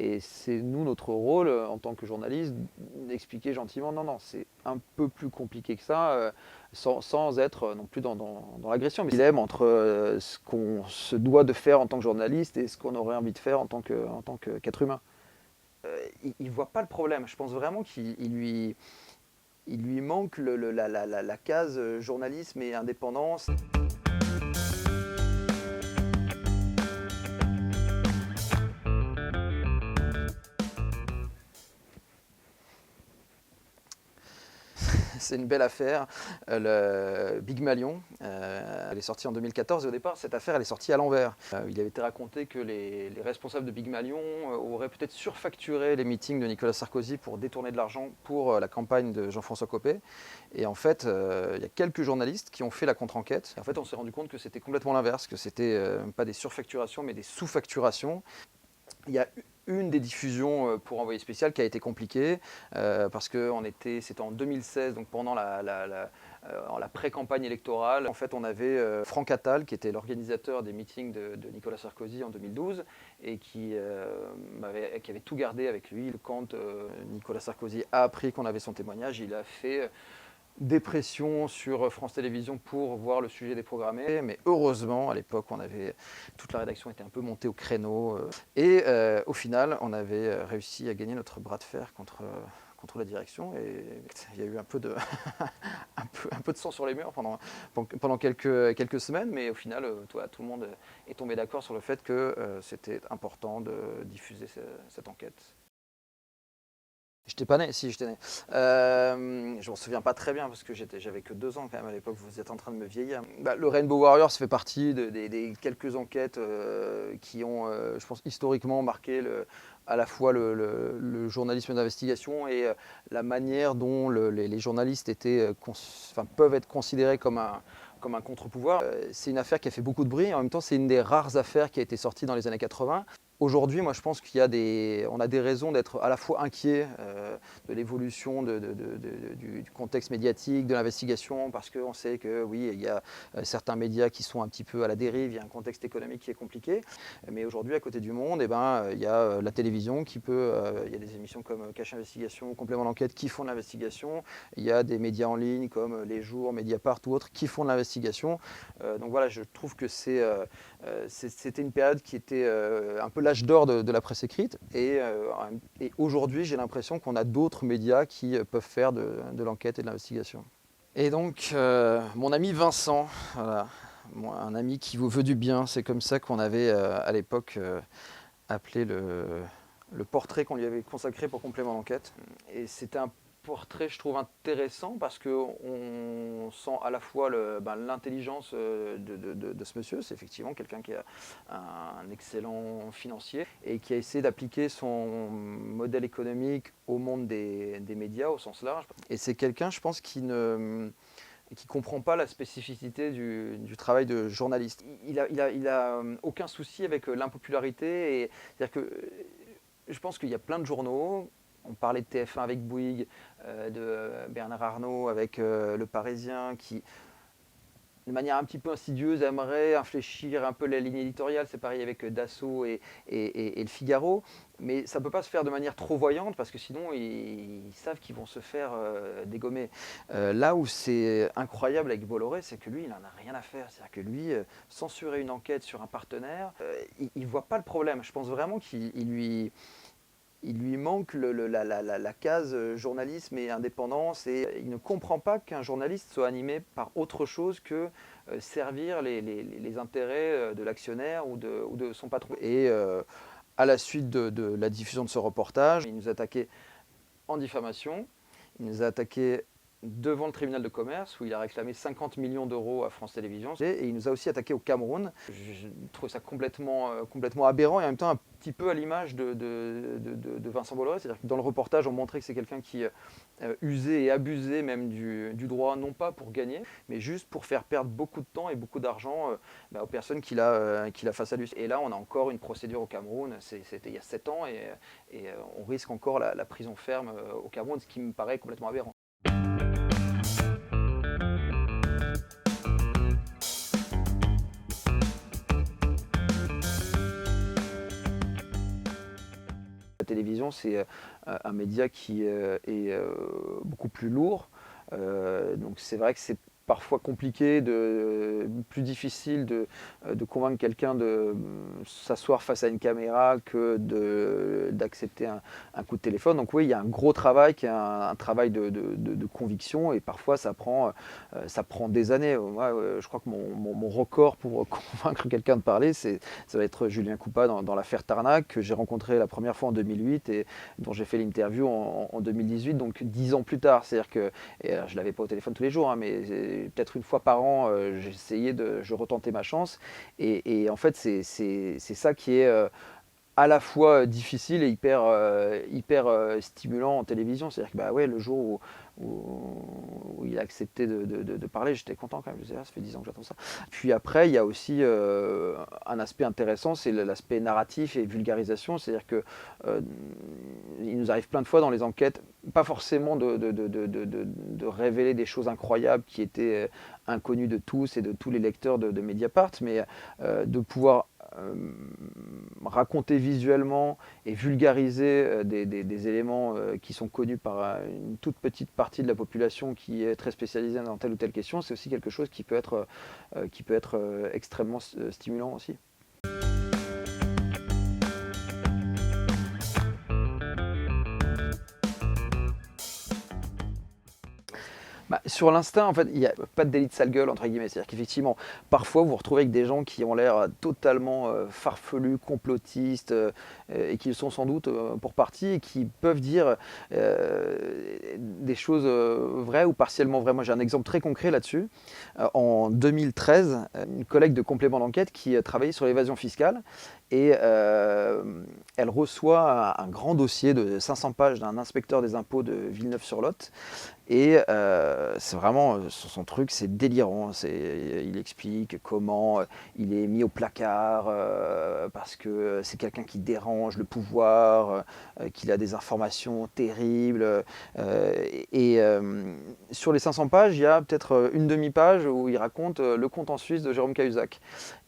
Et c'est nous, notre rôle en tant que journaliste, d'expliquer gentiment, non, non, c'est un peu plus compliqué que ça, sans être non plus dans l'agression. Mais il aime entre ce qu'on se doit de faire en tant que journaliste et ce qu'on aurait envie de faire qu'être humain. Il voit pas le problème. Je pense vraiment qu'il lui manque la case journalisme et indépendance. C'est une belle affaire. Le Big Malion, elle est sortie en 2014 et au départ, cette affaire, elle est sortie à l'envers. Il avait été raconté que les responsables de Big Malion auraient peut-être surfacturé les meetings de Nicolas Sarkozy pour détourner de l'argent pour la campagne de Jean-François Copé. Et en fait, il y a quelques journalistes qui ont fait la contre-enquête. Et en fait, on s'est rendu compte que c'était complètement l'inverse, que c'était pas des surfacturations, mais des sous-facturations. Il y a une des diffusions pour Envoyé spécial qui a été compliquée parce que c'était en 2016, donc pendant la pré-campagne électorale. En fait, on avait Franck Attal, qui était l'organisateur des meetings de Nicolas Sarkozy en 2012 et qui avait tout gardé avec lui. Quand Nicolas Sarkozy a appris qu'on avait son témoignage, il a fait des pressions sur France Télévisions pour voir le sujet déprogrammé, mais heureusement, à l'époque, toute la rédaction était un peu montée au créneau, et au final, on avait réussi à gagner notre bras de fer contre la direction, et il y a eu un peu de, un peu de sang sur les murs pendant quelques semaines, mais au final, tout le monde est tombé d'accord sur le fait que c'était important de diffuser cette enquête. J'étais pas né, si j'étais né. Je m'en souviens pas très bien parce que j'avais que 2 ans quand même à l'époque, vous êtes en train de me vieillir. Le Rainbow Warriors fait partie des quelques enquêtes qui ont, je pense, historiquement marqué à la fois le journalisme d'investigation et la manière dont les journalistes peuvent être considérés comme un contre-pouvoir. C'est une affaire qui a fait beaucoup de bruit, et en même temps c'est une des rares affaires qui a été sortie dans les années 80. Aujourd'hui, moi je pense qu'on a des raisons d'être à la fois inquiets de l'évolution du contexte médiatique, de l'investigation, parce qu'on sait que oui, il y a certains médias qui sont un petit peu à la dérive, il y a un contexte économique qui est compliqué. Mais aujourd'hui, à côté du monde, il y a la télévision il y a des émissions comme Cache Investigation, Complément d'enquête qui font de l'investigation. Il y a des médias en ligne comme Les Jours, Mediapart ou autres qui font de l'investigation. Donc voilà, je trouve que c'était une période qui était un peu l'âge d'or de la presse écrite. Et aujourd'hui, j'ai l'impression qu'on a d'autres médias qui peuvent faire de l'enquête et de l'investigation. Et donc, mon ami Vincent, voilà, un ami qui vous veut du bien, c'est comme ça qu'on avait à l'époque appelé le portrait qu'on lui avait consacré pour Complément d'enquête. Et c'était un portrait, je trouve, intéressant parce qu'on sent à la fois l'intelligence de ce monsieur. C'est effectivement quelqu'un qui a un excellent financier et qui a essayé d'appliquer son modèle économique au monde des médias au sens large. Et c'est quelqu'un, je pense, qui ne comprend pas la spécificité du travail de journaliste. Il a aucun souci avec l'impopularité. C'est-à-dire que je pense qu'il y a plein de journaux. On parlait de TF1 avec Bouygues, de Bernard Arnault avec Le Parisien, qui, de manière un petit peu insidieuse, aimerait infléchir un peu la ligne éditoriale. C'est pareil avec Dassault et Le Figaro. Mais ça ne peut pas se faire de manière trop voyante parce que sinon ils savent qu'ils vont se faire dégommer. Là où c'est incroyable avec Bolloré, c'est que lui, il n'en a rien à faire. C'est-à-dire que lui, censurer une enquête sur un partenaire, il ne voit pas le problème. Je pense vraiment qu'il lui manque la case journalisme et indépendance, et il ne comprend pas qu'un journaliste soit animé par autre chose que servir les intérêts de l'actionnaire ou de son patron. Et à la suite de la diffusion de ce reportage, il nous a attaqué en diffamation, il nous a attaqué devant le tribunal de commerce où il a réclamé 50 millions d'euros à France Télévisions, et il nous a aussi attaqué au Cameroun. Je trouve ça complètement aberrant et en même temps un petit peu à l'image de Vincent Bolloré. C'est-à-dire que dans le reportage, on montrait que c'est quelqu'un qui usait et abusait même du droit, non pas pour gagner, mais juste pour faire perdre beaucoup de temps et beaucoup d'argent aux personnes qu'il a face à lui. Et là, on a encore une procédure au Cameroun, c'était il y a 7 ans, et on risque encore la prison ferme au Cameroun, ce qui me paraît complètement aberrant. La télévision, c'est un média qui est beaucoup plus lourd. Donc c'est vrai que c'est parfois compliqué, plus difficile de convaincre quelqu'un de s'asseoir face à une caméra que d'accepter un coup de téléphone. Donc oui, il y a un gros travail qui est un travail de conviction et parfois ça prend des années. Moi, je crois que mon record pour convaincre quelqu'un de parler, ça va être Julien Coupat dans l'affaire Tarnac, que j'ai rencontré la première fois en 2008 et dont j'ai fait l'interview en 2018, donc 10 ans plus tard. C'est-à-dire que je ne l'avais pas au téléphone tous les jours, hein, mais peut-être une fois par an, je retentais ma chance. Et en fait, c'est ça qui est à la fois difficile et hyper stimulant en télévision. C'est-à-dire que bah ouais, le jour où il a accepté de parler, j'étais content quand même. Je disais, ah, ça fait 10 ans que j'attends ça. Puis après, il y a aussi un aspect intéressant, c'est l'aspect narratif et vulgarisation. C'est-à-dire que il nous arrive plein de fois dans les enquêtes, pas forcément de révéler des choses incroyables qui étaient inconnues de tous et de tous les lecteurs de Mediapart, mais de pouvoir raconter visuellement et vulgariser des éléments qui sont connus par une toute petite partie de la population qui est très spécialisée dans telle ou telle question, c'est aussi quelque chose qui peut être extrêmement stimulant aussi. Bah, sur l'instinct, en fait, il n'y a pas de délit de sale gueule, entre guillemets. C'est-à-dire qu'effectivement, parfois, vous vous retrouvez avec des gens qui ont l'air totalement farfelus, complotistes, et qui le sont sans doute pour partie, et qui peuvent dire des choses vraies ou partiellement vraies. Moi, j'ai un exemple très concret là-dessus. En 2013, une collègue de complément d'enquête qui travaillait sur l'évasion fiscale, et elle reçoit un grand dossier de 500 pages d'un inspecteur des impôts de Villeneuve-sur-Lot. Et c'est vraiment son truc, c'est délirant. Il explique comment il est mis au placard parce que c'est quelqu'un qui dérange le pouvoir, qu'il a des informations terribles. Sur les 500 pages, il y a peut-être une demi-page où il raconte le compte en Suisse de Jérôme Cahuzac.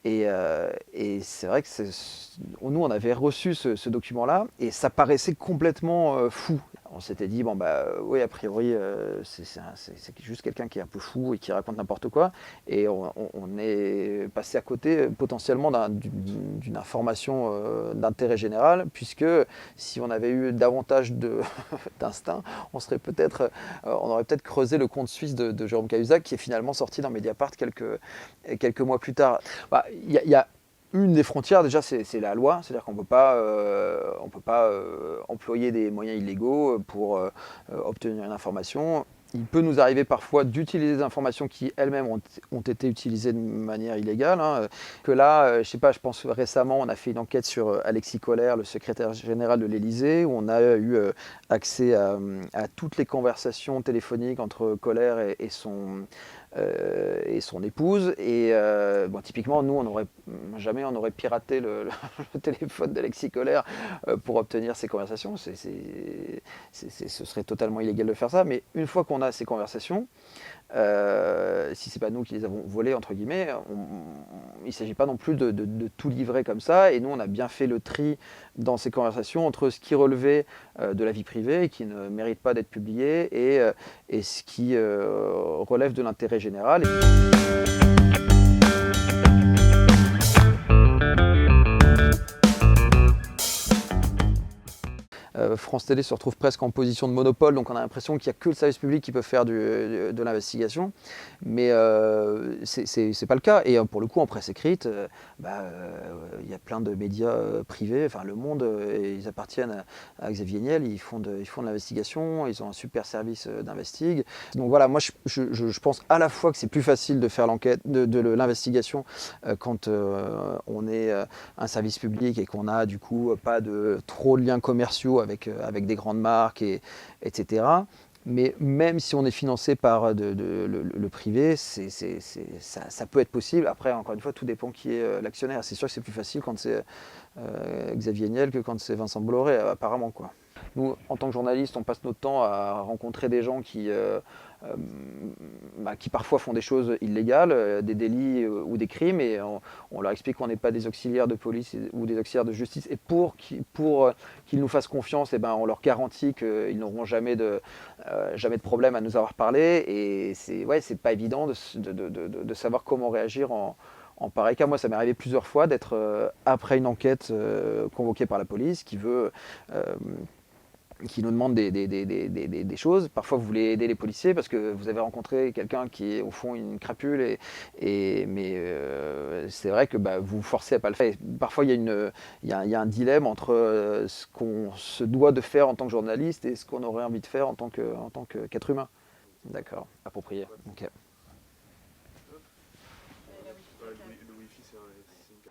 Et c'est vrai que nous, on avait reçu ce document-là et ça paraissait complètement fou. On s'était dit, bon, bah oui, a priori, c'est juste quelqu'un qui est un peu fou et qui raconte n'importe quoi. Et on est passé à côté potentiellement d'une information d'intérêt général, puisque si on avait eu davantage d'instinct, on aurait peut-être creusé le compte suisse de Jérôme Cahuzac, qui est finalement sorti dans Mediapart quelques mois plus tard. Bah, y a une des frontières, déjà, c'est la loi, c'est-à-dire qu'on ne peut pas employer des moyens illégaux pour obtenir une information. Il peut nous arriver parfois d'utiliser des informations qui elles-mêmes ont été utilisées de manière illégale. Hein. Que là, je sais pas, je pense récemment, on a fait une enquête sur Alexis Collère, le secrétaire général de l'Élysée, où on a eu accès à toutes les conversations téléphoniques entre Collère et son épouse. Et bon, typiquement, nous, jamais on aurait piraté le téléphone d'Alexis Collère pour obtenir ces conversations. Ce serait totalement illégal de faire ça. Mais une fois qu'on a ces conversations, si c'est pas nous qui les avons volées, entre guillemets, il ne s'agit pas non plus de tout livrer comme ça. Et nous, on a bien fait le tri dans ces conversations entre ce qui relevait de la vie privée et qui ne mérite pas d'être publié et ce qui relève de l'intérêt général. France Télé se retrouve presque en position de monopole, donc on a l'impression qu'il n'y a que le service public qui peut faire de l'investigation, mais c'est pas le cas. Et pour le coup, en presse écrite, il y a plein de médias privés, enfin Le Monde, ils appartiennent à Xavier Niel, ils font de l'investigation, ils ont un super service d'investig. Donc voilà, moi je pense à la fois que c'est plus facile de faire l'enquête, de l'investigation quand on est un service public et qu'on n'a du coup pas trop de liens commerciaux avec des grandes marques, etc. Mais même si on est financé par le privé, ça peut être possible. Après, encore une fois, tout dépend qui est l'actionnaire. C'est sûr que c'est plus facile quand c'est Xavier Niel que quand c'est Vincent Bolloré, apparemment, quoi. Nous, en tant que journalistes, on passe notre temps à rencontrer des gens qui parfois font des choses illégales, des délits ou des crimes, et on leur explique qu'on n'est pas des auxiliaires de police ou des auxiliaires de justice. Et pour qu'ils nous fassent confiance, on leur garantit qu'ils n'auront jamais de problème à nous avoir parlé. Et c'est pas évident de savoir comment réagir en pareil cas. Moi, ça m'est arrivé plusieurs fois d'être, après une enquête convoquée par la police, qui nous demande des choses. Parfois, vous voulez aider les policiers parce que vous avez rencontré quelqu'un qui est au fond une crapule, mais c'est vrai que vous vous forcez à pas le faire. Et parfois, il y a un dilemme entre ce qu'on se doit de faire en tant que journaliste et ce qu'on aurait envie de faire en tant qu'être humain. D'accord, approprié. Okay.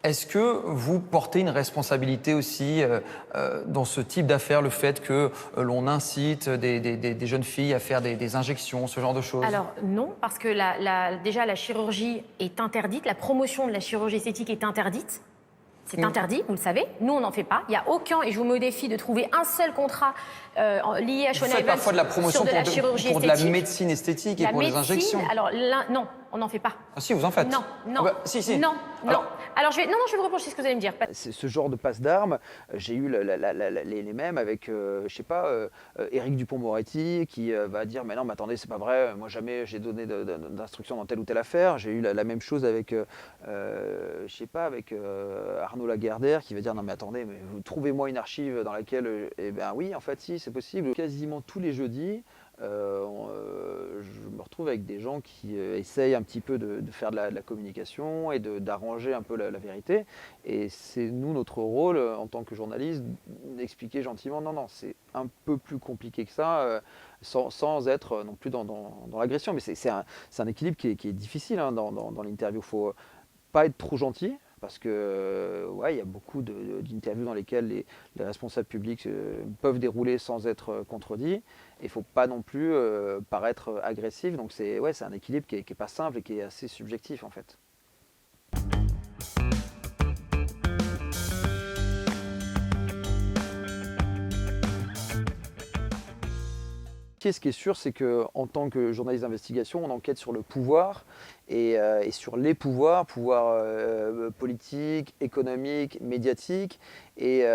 Est-ce que vous portez une responsabilité aussi dans ce type d'affaires, le fait que l'on incite des jeunes filles à faire des injections, ce genre de choses? Alors non, parce que déjà la chirurgie est interdite, la promotion de la chirurgie esthétique est interdite. C'est interdit, vous le savez. Nous, on n'en fait pas. Il n'y a aucun, et je vous mets au défi de trouver un seul contrat lié à Shona Evans parfois de la promotion sur de la chirurgie pour de esthétique. la médecine esthétique et pour les injections. Alors non, on n'en fait pas. Ah si, vous en faites. Non. Si. Non. Alors je vais vous reprocher ce que vous allez me dire. C'est ce genre de passe d'armes. J'ai eu les mêmes avec, Éric Dupond-Moretti qui va dire mais non, mais attendez, c'est pas vrai. Moi jamais j'ai donné d'instructions dans telle ou telle affaire. J'ai eu la même chose avec, Arnaud Lagardère qui va dire non mais attendez, mais vous trouvez-moi une archive dans laquelle, oui, en fait si, c'est possible. Quasiment tous les jeudis, je me retrouve avec des gens qui essayent un petit peu de faire de la communication et d'arranger un peu la vérité. Et c'est notre rôle en tant que journaliste d'expliquer gentiment non, c'est un peu plus compliqué que ça, sans être non plus dans l'agression. Mais c'est un équilibre qui est difficile dans l'interview. Il ne faut pas être trop gentil. Parce que il y a beaucoup d'interviews dans lesquelles les responsables publics peuvent dérouler sans être contredits. Et il ne faut pas non plus paraître agressif. Donc c'est un équilibre qui est pas simple et qui est assez subjectif en fait. Ce qui est sûr, c'est qu'en tant que journaliste d'investigation, on enquête sur le pouvoir et sur les pouvoirs politiques, économiques, médiatiques. Et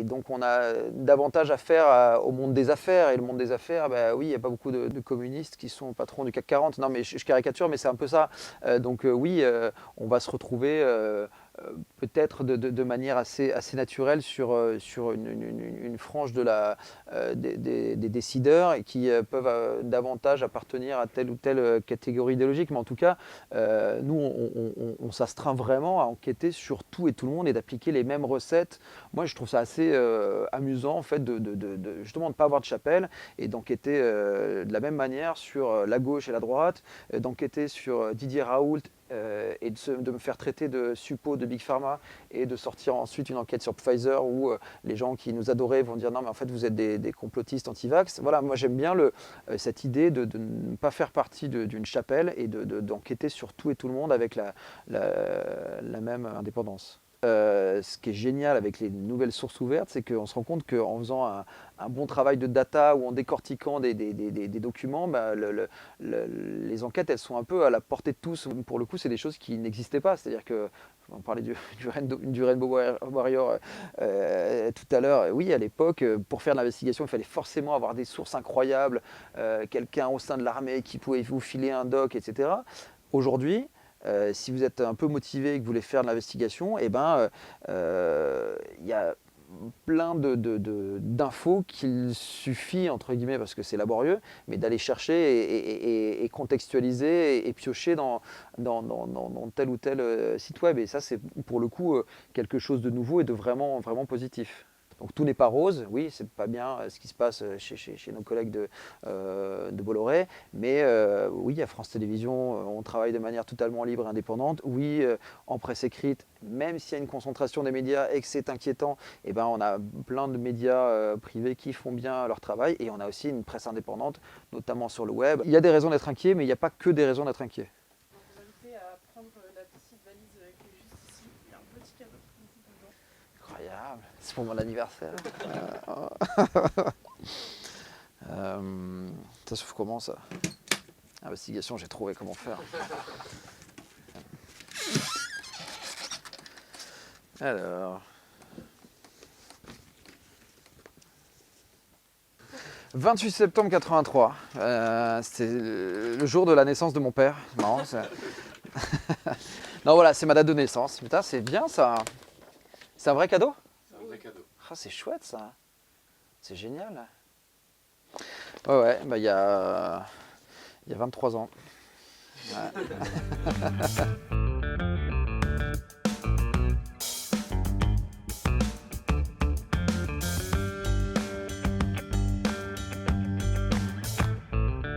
donc on a davantage affaire au monde des affaires. Et le monde des affaires, il n'y a pas beaucoup de communistes qui sont patrons du CAC 40. Non, mais je caricature, mais c'est un peu ça. On va se retrouver peut-être de manière assez naturelle sur une frange des décideurs et qui peuvent davantage appartenir à telle ou telle catégorie idéologique. Mais en tout cas, nous, on s'astreint vraiment à enquêter sur tout et tout le monde et d'appliquer les mêmes recettes. Moi, je trouve ça assez amusant, en fait, justement de ne pas avoir de chapelle et d'enquêter de la même manière sur la gauche et la droite, d'enquêter sur Didier Raoult et de me faire traiter de suppôt de Big Pharma et de sortir ensuite une enquête sur Pfizer où les gens qui nous adoraient vont dire non mais en fait vous êtes des complotistes anti-vax. Voilà, moi j'aime bien cette idée de ne pas faire partie d'une chapelle et d'enquêter sur tout et tout le monde avec la même indépendance. Ce qui est génial avec les nouvelles sources ouvertes, c'est qu'on se rend compte qu'en faisant un bon travail de data ou en décortiquant des documents, les enquêtes elles sont un peu à la portée de tous. Pour le coup, c'est des choses qui n'existaient pas. C'est-à-dire que, on parlait du Rainbow Warrior tout à l'heure. Oui, à l'époque, pour faire de l'investigation, il fallait forcément avoir des sources incroyables, quelqu'un au sein de l'armée qui pouvait vous filer un doc, etc. Aujourd'hui, si vous êtes un peu motivé et que vous voulez faire de l'investigation, il y a plein d'infos qu'il suffit, entre guillemets, parce que c'est laborieux, mais d'aller chercher et contextualiser et piocher dans tel ou tel site web. Et ça, c'est pour le coup quelque chose de nouveau et de vraiment, vraiment positif. Donc tout n'est pas rose, oui, c'est pas bien ce qui se passe chez nos collègues de Bolloré, mais oui, à France Télévisions, on travaille de manière totalement libre et indépendante. Oui, en presse écrite, même s'il y a une concentration des médias et que c'est inquiétant, on a plein de médias privés qui font bien leur travail et on a aussi une presse indépendante, notamment sur le web. Il y a des raisons d'être inquiet, mais il n'y a pas que des raisons d'être inquiet. Vous invitez à prendre la petite valise qui est juste ici, il y a un petit cadeau dedans. Incroyable. incroyable. C'est pour mon anniversaire. Ça s'ouvre comment ça? Investigation, j'ai trouvé comment faire. Alors. 28 septembre 83. C'est le jour de la naissance de mon père. Non, non voilà, c'est ma date de naissance. Putain, c'est bien ça. C'est un vrai cadeau? C'est un vrai cadeau. Ah, c'est chouette ça. C'est génial. Ouais, bah il y a 23 ans. Ouais.